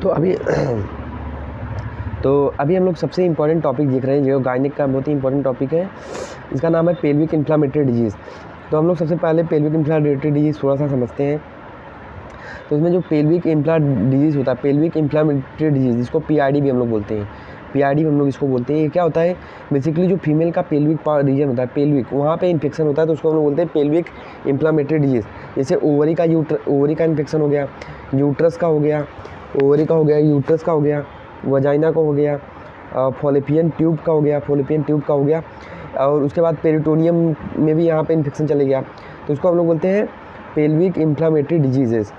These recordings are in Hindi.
तो अभी तो अभी हम लोग सबसे इम्पॉर्टेंट टॉपिक देख रहे हैं जो गायनिक का बहुत ही इंपॉर्टेंट टॉपिक है। इसका नाम है पेल्विक इन्फ्लामेटरी डिजीज़। तो हम लोग सबसे पहले पेल्विक इन्फ्लामेटरी डिजीज़ थोड़ा सा समझते हैं। तो इसमें जो पेल्विक डिजीज़ होता है, पेल्विक इन्फ्लामेटरी डिजीज़, जिसको पीआईडी भी हम लोग बोलते हैं, पीआईडी हम लोग इसको बोलते हैं। ये क्या होता है, बेसिकली जो फीमेल का पेल्विक रीजन होता है, पेल्विक, वहाँ पे इन्फेक्शन होता है तो उसको हम लोग बोलते हैं पेल्विक इन्फ्लामेटरी डिजीज़। जैसे ओवरी का इन्फेक्शन हो गया, यूट्रस का हो गया, ओवरी का हो गया, यूट्रस का हो गया, वजाइना का हो गया, फॉलोपियन ट्यूब का हो गया, और उसके बाद पेरिटोनियम में भी यहाँ पे इन्फेक्शन चले गया, तो उसको हम लोग बोलते हैं पेल्विक इन्फ्लामेटरी डिजीज़ेस।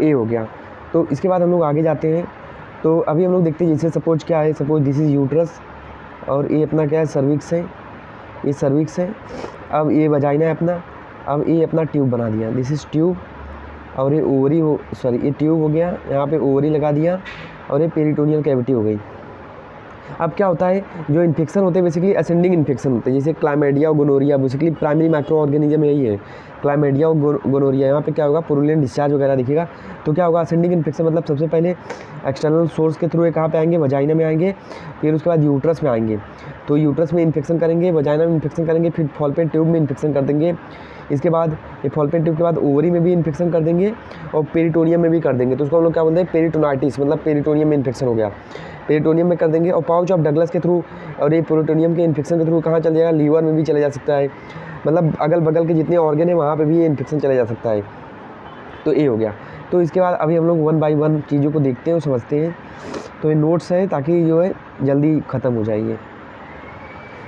ये हो गया। तो इसके बाद हम लोग आगे जाते हैं। तो अभी हम लोग देखते हैं, जैसे सपोज क्या है, सपोज दिस इज़ यूट्रस और ये अपना क्या है, सर्विक्स है, ये सर्विक्स है। अब ये वजाइना है अपना, अब ये अपना ट्यूब बना दिया, दिस इज़ ट्यूब, और ये ओवरी ये ट्यूब हो गया, यहाँ पे ओवरी लगा दिया, और ये पेरिटोनियल कैविटी हो गई। अब क्या होता है, जो इन्फेक्शन होते हैं बेसिकली असेंडिंग इन्फेक्शन होते हैं, जैसे क्लाइमेडिया और gonorrhoea, basically primary micro organism यही है, क्लाइमेडिया और गोनोरिया। यहाँ पे क्या होगा, पुरुलेंट डिस्चार्ज वगैरह दिखेगा। तो क्या होगा, असेंडिंग इन्फेक्शन मतलब सबसे पहले एक्सटर्नल सोर्स के थ्रू ये कहाँ पे आएंगे, वजाइना में आएंगे, फिर उसके बाद यूट्रस में आएंगे, तो यूट्रस में इन्फेक्शन करेंगे, वजाइना में इन्फेक्शन करेंगे, फिर फॉल्पियन ट्यूब में इन्फेक्शन कर देंगे। इसके बाद ये फॉल्पियन ट्यूब के बाद ओवरी में भी इन्फेक्शन कर देंगे और पेरिटोनियम में भी कर देंगे, तो उसको हम लोग क्या बोलते हैं, पेरिटोनाइटिस, मतलब पेरिटोनियम में इन्फेक्शन हो गया, पेरिटोनियम में कर देंगे। और पाउच ऑफ डगलस के थ्रू और ये पेरिटोनियम के इन्फेक्शन के थ्रू कहाँ चल जाएगा, लीवर में भी चले जा सकता है, मतलब अगल बगल के जितने ऑर्गन है वहाँ पे भी ये इन्फेक्शन चले जा सकता है। तो ये हो गया। तो इसके बाद अभी हम लोग 1 बाय 1 चीज़ों को देखते हैं और समझते हैं। तो ये नोट्स है ताकि जो है जल्दी ख़त्म हो जाएंगे।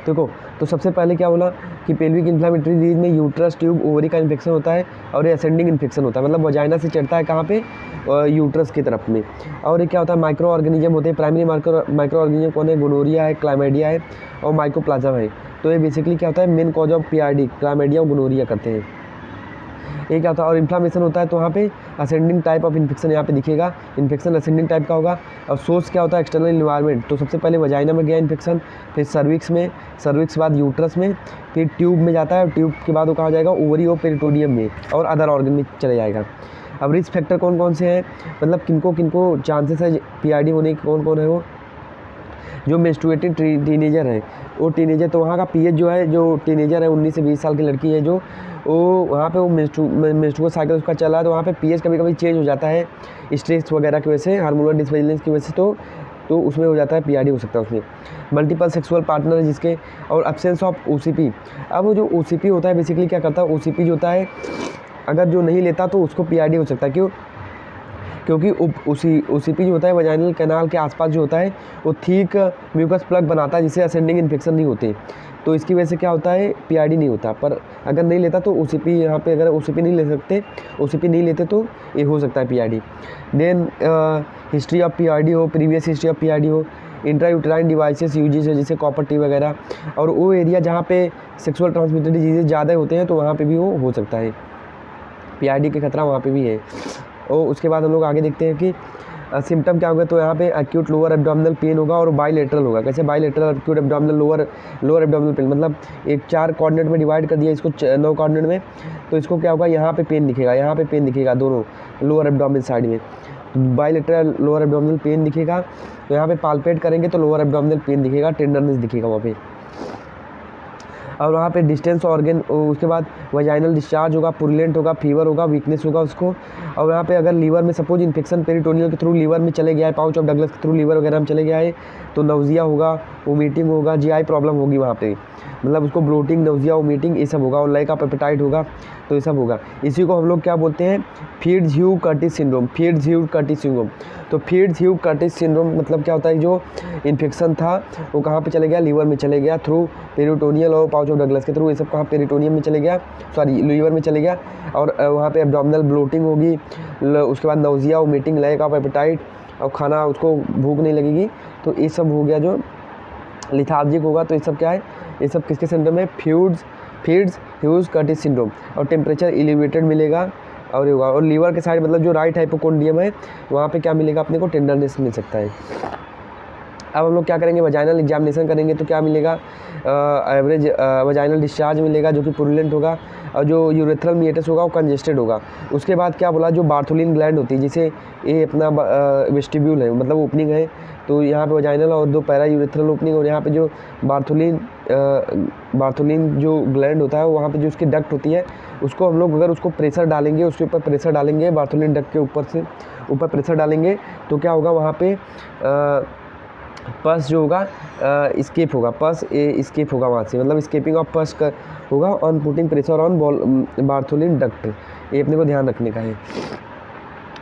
देखो, तो सबसे पहले क्या बोला कि पेल्विक इन्फ्लामेटरी डिजीज में यूट्रस, ट्यूब, ओवरी का इन्फेक्शन होता है, और ये असेंडिंग इन्फेक्शन होता है, मतलब वजाइना से चढ़ता है कहाँ पे, यूट्रस की तरफ में। और ये क्या होता है, माइक्रो ऑर्गेनिज्म होते हैं। प्राइमरी माइक्रो ऑर्गेनिज्म कौन है, गोनोरिया है, क्लाइमेडिया है और माइकोप्लाज्मा है। तो ये बेसिकली क्या होता है, मेन कॉज ऑफ पीआईडी क्लाइमेडिया और गोनोरिया करते हैं। ये क्या होता है, और इन्फ्लामेशन होता है तो वहाँ पे असेंडिंग टाइप ऑफ इन्फेक्शन यहाँ पे दिखेगा, इन्फेक्शन असेंडिंग टाइप का होगा। और सोर्स क्या होता है, एक्सटर्नल इन्वायरमेंट। तो सबसे पहले वजाइना में गया इन्फेक्शन, फिर सर्विक्स में, सर्विक्स बाद यूट्रस में, फिर ट्यूब में जाता है, और ट्यूब के बाद वो कहाँ जाएगा, ओवरी और पेरिटोनियम में और अदर ऑर्गन में चले जाएगा। अब रिस्क फैक्टर कौन कौन से हैं, मतलब किनको किनको चांसेस है पीआईडी होने के, कौन कौन है वो, जो मेंस्ट्रुएटेड टीनेजर है, वो टीनेजर, तो वहाँ का पीएच जो है, जो टीनेजर है 19 से 20 साल की लड़की है, जो वो वहाँ पे वो मेंस्ट्रुअल साइकिल उसका चला है, तो वहाँ पे पीएच कभी कभी चेंज हो जाता है स्ट्रेस वगैरह की वजह से, हार्मोनल डिसबैलेंस की वजह से, तो उसमें हो जाता है पीआईडी हो सकता है उसमें। मल्टीपल सेक्सुअल पार्टनर है जिसके, और एब्सेंस ऑफ ओसीपी। अब वो जो ओसीपी होता है बेसिकली क्या करता है, ओसीपी जो होता है अगर जो नहीं लेता तो उसको पीआईडी हो सकता है। क्यों, क्योंकि ओसीपी जो होता है वजाइनल कैनाल के आसपास जो होता है वो ठीक म्यूकस प्लग बनाता है, जिससे असेंडिंग इन्फेक्शन नहीं होते, तो इसकी वजह से क्या होता है, पीआईडी नहीं होता। पर अगर नहीं लेता तो ओसीपी, यहाँ पे अगर ओसीपी नहीं लेते तो ये हो सकता है PID. Then history of PID हो, प्रीवियस हिस्ट्री ऑफ पीआईडी हो, इंट्रायूटेराइन डिवाइसेस यूजेस है जैसे कॉपर टी वगैरह, और वो एरिया जहाँ पे सेक्सुअल ट्रांसमिटेड डिजीज़ ज़्यादा होते हैं तो वहाँ पर भी वो हो सकता है, पीआईडी के खतरा वहाँ पर भी है। और उसके बाद हम लोग आगे देखते हैं कि सिम्टम क्या होगा। तो यहाँ पे एक्यूट लोअर एब्डोमिनल पेन होगा और बाइलेटरल होगा। कैसे, bilateral acute abdominal lower abdominal pain, मतलब एक 4 कोऑर्डिनेट में डिवाइड कर दिया इसको 9 कोऑर्डिनेट में, तो इसको क्या होगा, यहाँ पे पेन दिखेगा, यहाँ पे पेन दिखेगा दोनों लोअर एब्डोमिनल साइड में, बाइलेटरल लोअर एब्डोमिनल पेन दिखेगा। तो यहाँ पे पाल्पेट करेंगे तो लोअर एब्डोमिनल पेन दिखेगा, टेंडरनेस दिखेगा वहाँ पे, और वहाँ पे डिस्टेंस ऑर्गन, उसके बाद वजाइनल डिस्चार्ज होगा, पुरुलेंट होगा, फीवर होगा, वीकनेस होगा उसको। और यहाँ पे अगर लीवर में सपोज इन्फेक्शन पेरिटोनियल के थ्रू लीवर में चले गया है, पाउच ऑफ डगलस के थ्रू लीवर वगैरह में चले गया है, तो नाउजिया होगा, वोमिटिंग होगा, जीआई प्रॉब्लम होगी वहाँ पे, मतलब उसको ब्लोटिंग, नाउजिया, वोमिटिंग ये सब होगा, और लैक ऑफ एपेटाइट होगा, तो ये सब होगा। इसी को हम लोग क्या बोलते हैं, फीड्स-ह्यू-कर्टिस सिंड्रोम, फीड्स-ह्यू-कर्टिस सिंड्रोम। तो फीड्स-ह्यू-कर्टिस सिंड्रोम मतलब क्या होता है, जो इन्फेक्शन था वो कहाँ पे चले गया, लीवर में चले गया थ्रू पेरिटोनियल और पाउच ऑफ डगलस के थ्रू, ये सब कहाँ, पेरिटोनियम में चले गया, सॉरी लीवर में चले गया, और वहाँ पे एब्डोमिनल ब्लोटिंग होगी, उसके बाद nausea, vomiting, lack of appetite, और खाना उसको भूख नहीं लगेगी, तो ये सब हो गया, जो लिथार्जिक होगा। तो ये सब क्या है, ये सब किसके सिंड्रोम है, फीड्स-ह्यू-कर्टिस सिंड्रोम। और टेम्परेचर एलिवेटेड मिलेगा और ये होगा, और लीवर के साइड मतलब जो राइट हाइपोकोंड्रियम है वहाँ पे क्या मिलेगा अपने को, टेंडरनेस मिल सकता है। अब हम लोग क्या करेंगे, वजाइनल एग्जामिनेशन करेंगे तो क्या मिलेगा, एवरेज वजाइनल डिस्चार्ज मिलेगा जो कि पुरुलेंट होगा, और जो यूरेथ्रल मीएटस होगा वो कंजेस्टेड होगा। उसके बाद क्या बोला, जो बार्थोलिन ग्लैंड होती है, जिसे ये अपना वेस्टिब्यूल है, मतलब ओपनिंग है, तो यहाँ पे वजाइनल और 2 पैरा यूरेथ्रल ओपनिंग, और यहाँ पे जो बार्थोलिन जो ग्लैंड होता है वहाँ पे जो उसकी डक्ट होती है, उसको हम लोग अगर उसको प्रेशर डालेंगे, उसके ऊपर प्रेशर डालेंगे, बार्थोलिन डक्ट के ऊपर प्रेशर डालेंगे तो क्या होगा, वहाँ पे पस जो होगा स्केप होगा, स्केप होगा वहाँ से, मतलब स्केपिंग ऑफ पस होगा on putting pressure on Bartholin duct. ये अपने को ध्यान रखने का है।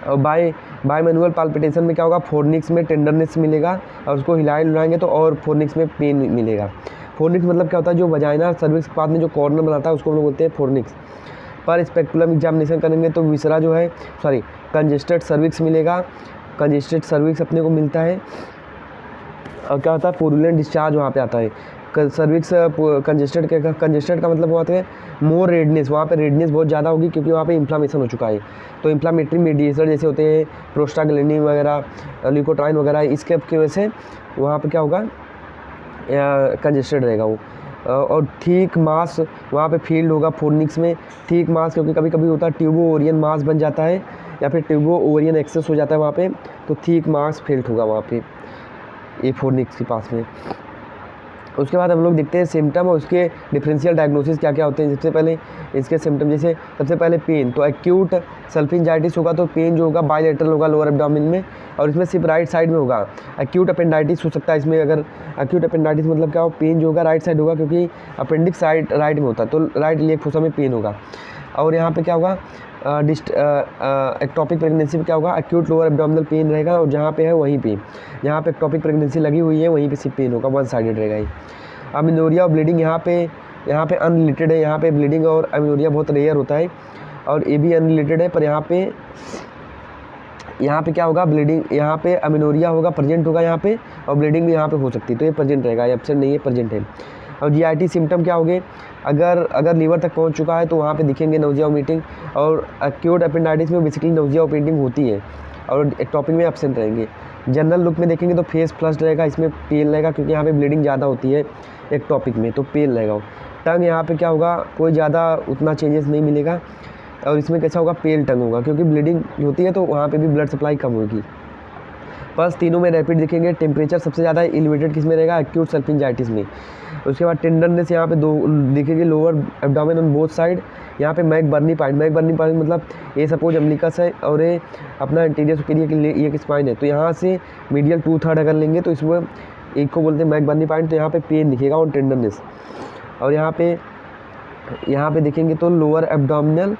और बाय मैनुअल पाल्पिटेशन में क्या होगा, फोर्निक्स में टेंडरनेस मिलेगा, और उसको हिलाएंगे तो और फोर्निक्स में पेन मिलेगा। फोर्निक्स मतलब क्या होता है, जो वजाइना सर्विक्स के पास में जो कॉर्नर बनाता है उसको हम लोग बोलते हैं फोर्निक्स। पर स्पेक्टुलम एग्जामिनेशन करेंगे तो विसरा जो है, कंजेस्टेड सर्विक्स मिलेगा, कंजेस्टेड सर्विक्स अपने को मिलता है। और क्या होता है, पुरुलेंट डिस्चार्ज वहाँ पे आता है। सर्विक्स कंजेस्टेड का मतलब होता है मोर रेडनेस, वहाँ पे रेडनेस बहुत ज़्यादा होगी क्योंकि वहाँ पे इन्फ्लामेशन हो चुका है। तो इन्फ्लामेटरी मीडिएटर जैसे होते हैं प्रोस्टाग्लैंडिन वगैरह, ल्यूकोट्राइन वगैरह, इसके वजह से वहाँ पे क्या होगा, कंजेस्टेड रहेगा वो। और ठीक मास वहाँ पे फील्ड होगा फोर्निक्स में, ठीक मास, क्योंकि कभी कभी होता है ट्यूबो ओरियन मास बन जाता है या फिर ट्यूबो ओरियन एक्सेस हो जाता है वहाँ पे, तो ठीक मास फील्ड होगा वहाँ पे ये फोर्निक्स के पास में। उसके बाद हम लोग देखते हैं सिम्टम और उसके डिफरेंशियल डायग्नोसिस क्या क्या होते हैं। सबसे पहले इसके सिम्टम, जैसे सबसे पहले पेन, तो एक्यूट सल्फिंजाइटिस होगा तो पेन जो होगा बायलैटरल होगा लोअर एब्डोमेन में, और इसमें सिर्फ राइट साइड में होगा। एक्यूट अपेंडाइटिस हो सकता है इसमें, अगर एक्यूट अपेंडाइटिस मतलब क्या हो, पेन जो होगा राइट साइड होगा क्योंकि अपेंडिक्स राइट में होता है, तो राइट इलियक फोसा में पेन होगा। और यहाँ पे क्या होगा, एक्टोपिक प्रेगनेंसी में क्या होगा, एक्यूट लोअर एब्डोमिनल पेन रहेगा, और जहाँ पे है वहीं पे, जहाँ पे एक्टोपिक प्रेगनेंसी लगी हुई है वहीं पे सिर्फ पेन होगा, वन साइडेड रहेगा ये। अमिनोरिया और ब्लीडिंग यहाँ पे अनरिलेटेड है, यहाँ पे ब्लीडिंग और अमिनोरिया बहुत रेयर होता है, और ये भी अनरिलेटेड है, पर यहाँ पे क्या होगा, ब्लीडिंग यहाँ पे अमिनोरिया होगा, प्रेजेंट होगा यहाँ पे, और ब्लीडिंग भी यहाँ पे हो सकती है, तो ये प्रेजेंट रहेगा, ये एब्सेंट नहीं है, प्रेजेंट है। और जीआईटी सिम्टम क्या होंगे, अगर लीवर तक पहुंच चुका है तो वहाँ पे दिखेंगे नोजिया वोमिटिंग, और एक्यूट अपेंडाइटिस में बेसिकली नोजिया वोमिटिंग होती है, और एक्टोपिक में एब्सेंट रहेंगे। जनरल लुक में देखेंगे तो फेस फ्लश्ड रहेगा, इसमें पेल रहेगा क्योंकि यहाँ पे ब्लीडिंग ज़्यादा होती है एक्टोपिक में, तो पेल रहेगा। टंग यहाँ पे क्या होगा, कोई ज़्यादा उतना चेंजेस नहीं मिलेगा, और इसमें कैसा होगा, पेल टंग होगा क्योंकि ब्लीडिंग होती है तो वहाँ पे भी ब्लड सप्लाई कम होगी। बस तीनों में रैपिड दिखेंगे। टेम्परेचर सबसे ज़्यादा एलिवेटेड किस में रहेगा, एक्यूट सल्फिंजाइटिस में। उसके बाद टेंडरनेस यहाँ पे दो दिखेगी, lower abdomen on both side. यहाँ पे मैक बर्नी पॉइंट मतलब ये सपोज अम्बिलिकस है और ये अपना इंटीरियर सुपीरियर के लिए ये स्पाइन है, तो यहाँ से मीडियल 2/3 अगर लेंगे तो इसमें एक को बोलते हैं मैक बर्नी पॉइंट। तो यहाँ पे पेन दिखेगा और टेंडरनेस, और यहाँ पे देखेंगे तो लोअर एब्डोमिनल,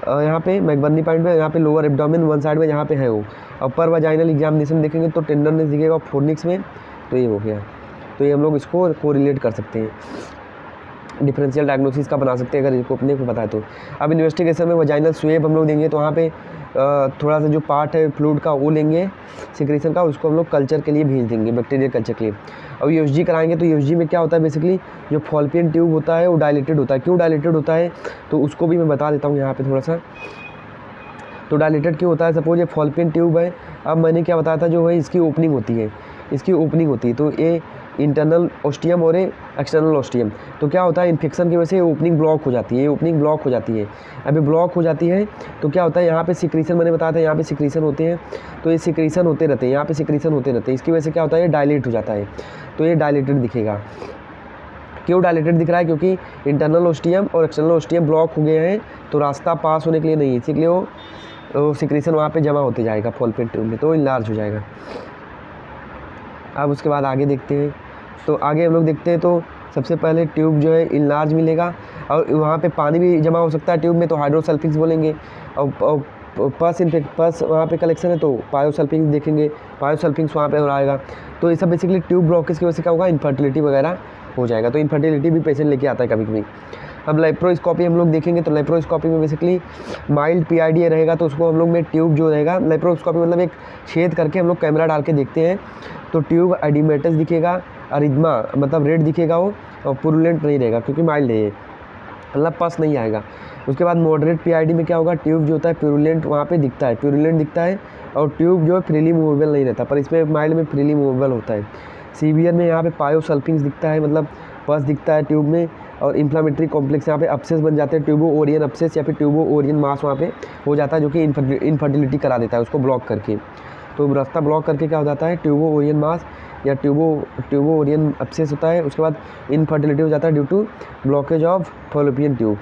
यहाँ पे मैकबर्नी पॉइंट में, यहाँ पे लोअर एब्डोमेन वन साइड में यहाँ पे है वो। अपर वजाइनल एग्जामिनेशन देखेंगे तो टेंडरनेस दिखेगा फोर्निक्स में, तो ये हो गया। तो ये हम लोग इसको कोरिलेट कर सकते हैं, डिफरेंशियल डायग्नोसिस का बना सकते हैं अगर इसको अपने को पता है तो। अब इन्वेस्टिगेशन में वजाइनल स्वेब हम लोग देंगे, तो वहाँ पे थोड़ा सा जो पार्ट है फ्लूइड का वो लेंगे सिक्रेशन का, उसको हम लोग कल्चर के लिए भेज देंगे, बैक्टीरियल कल्चर के लिए। और यूएसजी कराएंगे तो यूएसजी में क्या होता है, बेसिकली जो फॉल्पियन ट्यूब होता है वो डायलेटेड होता है। क्यों डायलेटेड होता है तो उसको भी मैं बता देता हूँ यहाँ पे थोड़ा सा। तो डायलेटेड क्यों होता है, सपोज ये फॉल्पियन ट्यूब है, अब मैंने क्या बताया था, जो है इसकी ओपनिंग होती है, तो ये इंटरनल ओस्टियम और एक्सटर्नल ओस्टियम। तो क्या होता है, इन्फेक्शन की वजह से ओपनिंग ब्लॉक हो जाती है, अभी ब्लॉक हो जाती है तो क्या होता है, यहाँ पे सिक्रीशन मैंने बताया था, यहाँ पे सिक्रीशन होते हैं, तो ये सिक्रीशन होते रहते हैं, इसकी वजह से क्या होता है, ये डायलेट हो जाता है, तो ये डायलेटेड दिखेगा। क्यों डायलेटेड दिख रहा है, क्योंकि इंटरनल ओस्टियम और एक्सटर्नल ओस्टियम ब्लॉक हो गए हैं, तो रास्ता पास होने के लिए नहीं है, इसीलिए वो सिक्रीशन वहाँ पे जमा होते जाएगा फॉल्पियन ट्यूब में, तो इनलार्ज हो जाएगा। अब उसके बाद आगे देखते हैं, तो आगे हम लोग देखते हैं तो सबसे पहले ट्यूब जो है इनलार्ज मिलेगा, और वहाँ पे पानी भी जमा हो सकता है ट्यूब में, तो हाइड्रोसल्फिक्स बोलेंगे। और पस वहाँ पे कलेक्शन है तो पायोसल्फिक्स देखेंगे, पायोसल्फिक्स वहाँ पे हो आएगा। तो ये सब बेसिकली ट्यूब ब्लॉकेज की वजह से क्या होगा, इनफर्टिलिटी वगैरह हो जाएगा, तो इनफर्टिलिटी भी पेशेंट लेके आता है कभी कभी। अब लेप्रोस्कोपी हम लोग देखेंगे, तो लेप्रोस्कोपी में बेसिकली माइल्ड पीआईडी रहेगा, तो उसको हम लोग में ट्यूब जो रहेगा, लेप्रोस्कोपी मतलब एक छेद करके हम लोग कैमरा डाल के देखते हैं, तो ट्यूब एडिमेटस दिखेगा, अरिथमा मतलब रेड दिखेगा वो, और पुरुलेंट नहीं रहेगा क्योंकि माइल्ड है ये, मतलब पस नहीं आएगा। उसके बाद मॉडरेट पीआईडी में क्या होगा, ट्यूब जो होता है प्यूरुलेंट वहाँ पे दिखता है, और ट्यूब जो है फ्रीली मूवेबल नहीं रहता, पर इसमें माइल्ड में फ्रीली मूवेबल होता है। सीवियर में यहाँ पे पायोसल्फिंग्स दिखता है, मतलब पस दिखता है ट्यूब में, और इन्फ्लामेटरी कॉम्प्लेक्स यहाँ पे अपसेस बन जाते हैं, ट्यूबो ओरियन अपसेस या फिर ट्यूबो ओरियन मास वहाँ पे हो जाता है, जो कि इनफर्टिलिटी करा देता है उसको ब्लॉक करके। तो रास्ता ब्लॉक करके क्या हो जाता है, ट्यूबो ओरियन मास या ट्यूबो ओरियन अपसेस होता है, उसके बाद इनफर्टिलिटी हो जाता है due to blockage of fallopian tube.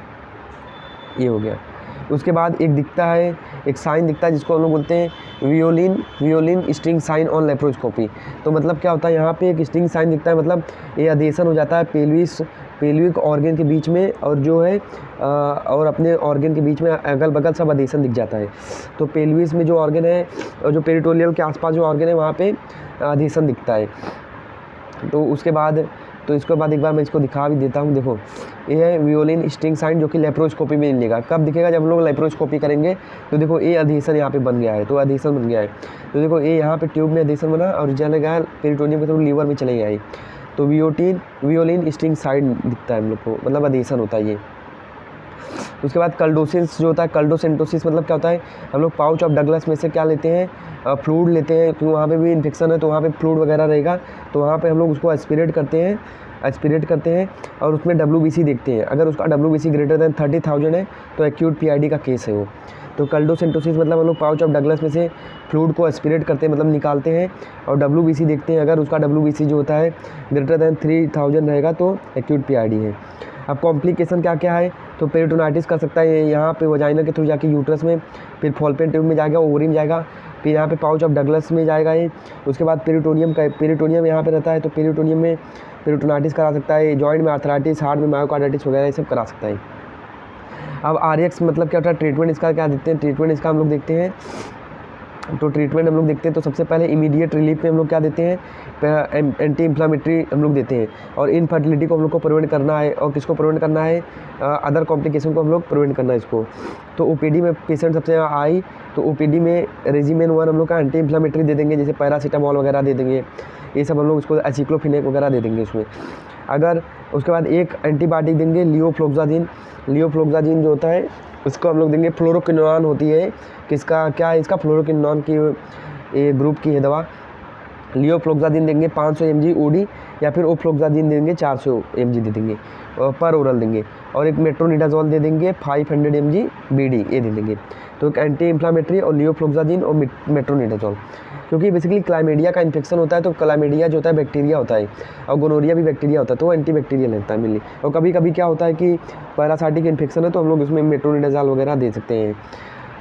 ये हो गया। उसके बाद एक दिखता है, एक साइन दिखता है जिसको हम लोग बोलते हैं वियोलिन स्ट्रिंग साइन ऑन लेप्रोस्कोपी। तो मतलब क्या होता है, यहाँ पे एक स्ट्रिंग साइन दिखता है, मतलब ये अधेशन हो जाता है पेल्विक ऑर्गन के बीच में, और जो है और अपने ऑर्गन के बीच में अगल बगल सब अधेशन दिख जाता है। तो पेल्विस में जो ऑर्गन है और जो पेरिटोनियल के आसपास जो ऑर्गन है वहाँ पे अधेशन दिखता है। तो उसके बाद इसके बाद एक बार मैं इसको दिखा भी देता हूँ। देखो ये है वियोलिन स्ट्रिंग साइन, जो कि लेप्रोस्कोपी में मिलेगा। कब दिखेगा, जब हम लोग लेप्रोस्कोपी करेंगे। तो देखो ये अधेशन यहाँ पे बन गया है, तो अधेशन बन गया है। तो देखो ये यहाँ पे ट्यूब में अधेशन बना और चले गया पेरिटोनियम के थ्रू लीवर में चले गया है। तो वियोलिन स्ट्रिंग साइन दिखता है हम लोग को, मतलब अधेशन होता है ये। उसके बाद कल्डोसिस जो होता है, कल्डोसेंटोसिस मतलब क्या होता है, हम लोग पाउच ऑफ डगलस में से क्या लेते हैं, फ्लूइड लेते हैं, क्योंकि वहाँ पे भी इन्फेक्शन है तो वहाँ पे फ्लूइड वगैरह रहेगा, तो वहाँ पे हम लोग उसको एस्पिरेट करते हैं और उसमें WBC देखते हैं। अगर उसका WBC ग्रेटर दैन 30,000 है तो एक्यूट PID का केस है वो। तो कल्डोसेंटोसिस मतलब हम लोग पाउच ऑफ डगलस में से फ्लूइड को एस्पिरेट करते हैं, मतलब निकालते हैं, और WBC देखते हैं। अगर उसका WBC जो होता है ग्रेटर दैन 3,000 रहेगा तो एक्यूट PID है। अब कॉम्प्लिकेशन क्या क्या है, तो पेरिटोनाइटिस कर सकता है यहाँ पे वजाइना के थ्रू जाके यूट्रस में, फिर फॉल्पियन ट्यूब में जाएगा, ओवरी में जाएगा, फिर यहाँ पे पाउच ऑफ डगलस में जाएगा ये। उसके बाद पेरिटोनियम यहाँ पे रहता है, तो पेरिटोनियम में पेरिटोनाइटिस करा सकता है, जॉइंट में आर्थराइटिस, हार्ट में मायोकार्डाइटिस वगैरह ये सब करा सकता है। अब RX मतलब क्या होता है, ट्रीटमेंट इसका क्या देखते हैं, ट्रीटमेंट इसका हम लोग देखते हैं। तो ट्रीटमेंट हम लोग देखते हैं, तो सबसे पहले इमीडिएट रिलीफ में हम लोग क्या देते हैं, एंटी इन्फ्लामेटरी हम लोग देते हैं। और इनफर्टिलिटी को हम लोग को प्रिवेंट करना है, और किसको प्रिवेंट करना है, अदर कॉम्प्लिकेशन को हम लोग प्रिवेंट करना है इसको। तो OPD में पेशेंट सबसे आई तो OPD में रेजिमेन 1 हम लोग का एंटी इन्फ्लामेटरी दे देंगे, जैसे पैरासीटामॉल वगैरह दे देंगे, ये सब हम लोग उसको एसिक्लोफिनेक वगैरह दे देंगे उसमें। अगर उसके बाद एक एंटीबायोटिक देंगे लियोफ्लोक्साजिन जो होता है उसको हम लोग देंगे। फ्लोरोक्विनोन होती है, किसका क्या है, इसका फ्लोरोक्विनोन की ये ग्रुप की है दवा। लियोफ्लोक्साजिन देंगे 500 mg OD, या फिर ओफ्लोक्साजिन देंगे 400 mg दे देंगे पर ओरल देंगे। और एक मेट्रोनिडाजोल दे देंगे 500 mg BD, ये दे देंगे। तो एक एंटी इन्फ्लामेटरी और लियोफ्लोक्साजिन और मेट्रोनिडाजोल, क्योंकि बेसिकली क्लाइमेडिया का इन्फेक्शन होता है, तो क्लाइमेडिया जो होता है बैक्टीरिया होता है, और गोनोरिया भी बैक्टीरिया होता है, तो वो एंटीबैक्टीरियल रहता है मिली। और कभी कभी क्या होता है कि पैरासाइटिक इन्फेक्शन है, तो हम लोग उसमें मेट्रोनिडाजोल वगैरह दे सकते हैं।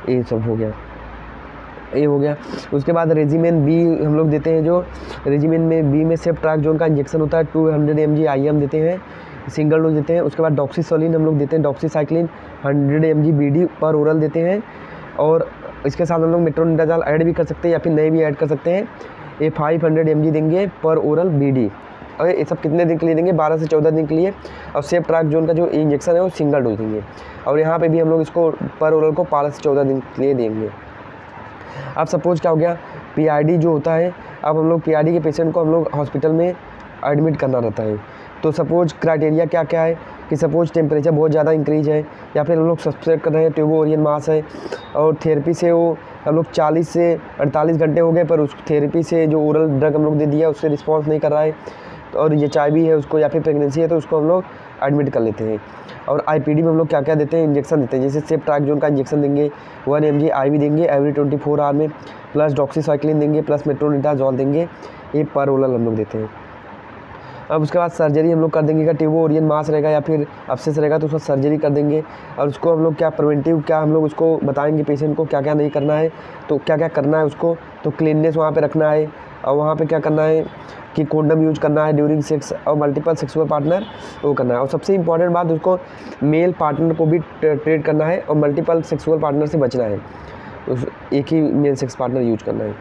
ये सब हो गया, ये हो गया। उसके बाद रेजिमेन B हम लोग देते हैं, जो रेजिमेन में B में सेफ्ट्रैक्सोन का इंजेक्शन होता है, 200 mg IM देते हैं, सिंगल डोज देते हैं। उसके बाद डॉक्सीसोलिन हम लोग देते हैं, डॉक्सीसाइक्लिन 100 mg BD पर ओरल देते हैं। और इसके साथ हम लोग मेट्रोनिडाजोल ऐड भी कर सकते हैं, या फिर नए भी ऐड कर सकते हैं। ये 500 mg देंगे पर ओरल BD, और ये सब कितने दिन के लिए देंगे, 12 से 14 दिन के लिए। और सेफ्ट्रैक्सोन का जो इंजेक्शन है वो सिंगल डोज देंगे, और यहाँ पे भी हम लोग इसको पर ओरल को 12 से 14 दिन के लिए देंगे। अब सपोज क्या हो गया, PID जो होता है, अब हम लोग PID के पेशेंट को हम लोग हॉस्पिटल में एडमिट करना रहता है। तो सपोज क्राइटेरिया क्या क्या है कि सपोज टेम्परेचर बहुत ज़्यादा इंक्रीज है, या फिर हम लोग सस्पेक्ट कर रहे हैं ट्यूबो ओरियन मास है, और थेरेपी से वो हम लोग 40 से 48 घंटे हो गए, पर उस थेरेपी से जो ओरल ड्रग हम लोग दे दिया उससे रिस्पॉन्स नहीं कर रहा है, और ये HIV है उसको, या फिर प्रेगनेंसी है, तो उसको हम लोग एडमिट कर लेते हैं। और IPD में हम लोग क्या क्या देते हैं, इंजेक्शन देते हैं, जैसे सेफ्ट्रैक्सोन का इंजेक्शन देंगे 1 mg IV देंगे एवरी 24 आवर में, प्लस डॉक्सीसाइक्लिन देंगे, प्लस मेट्रोनिडाजोल देंगे, ये पर ओरल हम लोग देते हैं। अब उसके बाद सर्जरी हम लोग कर देंगे, अगर ट्यूबो ओरियन मास रहेगा या फिर अपसेस रहेगा तो उसका सर्जरी कर देंगे। और उसको हम लोग क्या प्रिवेंटिव क्या हम लोग उसको बताएंगे पेशेंट को क्या क्या नहीं करना है, तो क्या क्या करना है उसको, तो क्लीननेस वहाँ पे रखना है, और वहाँ पे क्या करना है कि कोंडम यूज करना है ड्यूरिंग सेक्स, और मल्टीपल सेक्सुअल पार्टनर वो करना है। और सबसे इंपॉर्टेंट बात, उसको मेल पार्टनर को भी ट्रीट करना है, और मल्टीपल सेक्सुअल पार्टनर से बचना है, उस एक ही मेल सेक्स पार्टनर यूज करना है,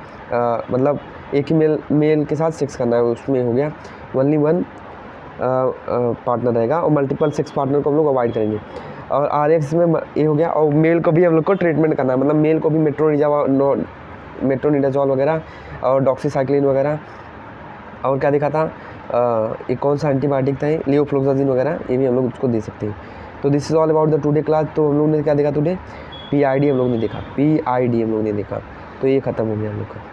मतलब एक ही मेल के साथ सेक्स करना है, उसमें हो गया ओनली 1 पार्टनर रहेगा, और मल्टीपल सेक्स पार्टनर को हम लोग अवॉइड करेंगे। और RX में ये हो गया। और मेल को भी हम लोग को ट्रीटमेंट करना है, मतलब मेल को भी मेट्रोनिडाजोल वगैरह और डॉक्सीसाइक्लिन वगैरह, और क्या देखा था, एक कौन सा एंटीबायोटिक था, लियोफ्लोक्साजिन वगैरह, ये भी हम लोग उसको दे सकते हैं। तो this is all about the today class. तो हम लोग ने क्या देखा टुडे, PID हम लोग ने देखा, PID हम लोग ने देखा, तो ये ख़त्म हो गया हम लोग का।